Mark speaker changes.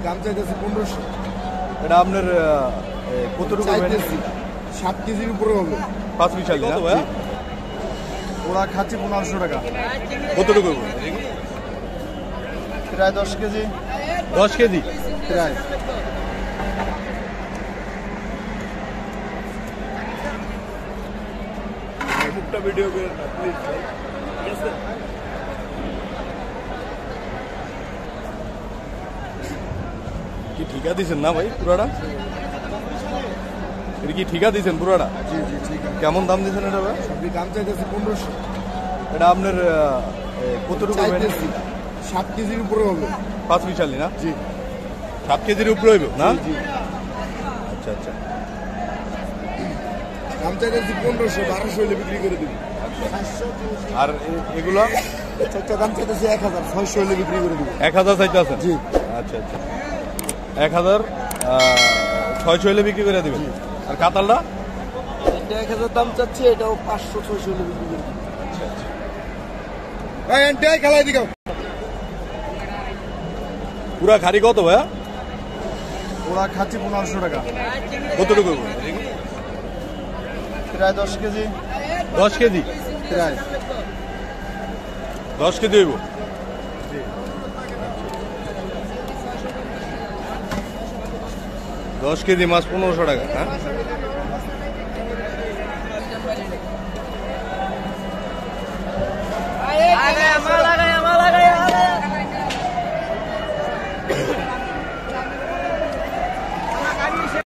Speaker 1: দাম চাইতেছে 1500।
Speaker 2: এটা আপনার কতটুকু
Speaker 1: চাইতেছি 7 কেজির উপরে হবে।
Speaker 2: 5 মিশালি না ভাইয়া?
Speaker 1: ওরা খাচ্ছি 1500 টাকা।
Speaker 2: কতটুকু
Speaker 1: প্রায় 10 কেজি।
Speaker 2: 10 কেজি
Speaker 1: প্রায়।
Speaker 2: মুখটা ভিডিও করে না প্লিজ ভাই, ঠিক আছে? কি ঠিকা দিছেন না ভাই পুরাটা? এটা কি ঠিকা দিছেন পুরাটা?
Speaker 1: জি জি ঠিক আছে।
Speaker 2: কেমন দাম দিছেন এটা ভাই?
Speaker 1: সবই দাম চাইতেছে 1500।
Speaker 2: এটা আপনার কতটুকু
Speaker 1: চাইতেছি 7 কেজির উপরে হবে।
Speaker 2: 5 মিশালি না?
Speaker 1: জি
Speaker 2: 7 কেজির উপরে হইব না?
Speaker 1: জি।
Speaker 2: আচ্ছা আচ্ছা।
Speaker 1: দাম চাইতেছি 1500, 1200 হলে বিক্রি করে দিবি।
Speaker 2: আর এগুলো
Speaker 1: চারটা দাম চাইতেছি 1000, 600 হলে বিক্রি করে দিবি।
Speaker 2: 1000 চাইতে আছেন?
Speaker 1: জি।
Speaker 2: আচ্ছা আচ্ছা, 1000 600 হলে বিক্রি করে দিবেন। আর কাতালটা?
Speaker 1: এটা 1000 দাম চাচ্ছি, এটাও 500 600 হলে বিক্রি করে দিবি। ভাই এন্টাই খেলাই দিগাও।
Speaker 2: পুরা খারি কত ভাইয়া?
Speaker 1: ওরা খাচ্ছি 1500 টাকা।
Speaker 2: কতটুকু?
Speaker 1: প্রায় 10 কেজি।
Speaker 2: 10 কেজি
Speaker 1: প্রায়।
Speaker 2: 10 কেজি হইব। 10 কেজি মাছ 1500 টাকা। হ্যাঁ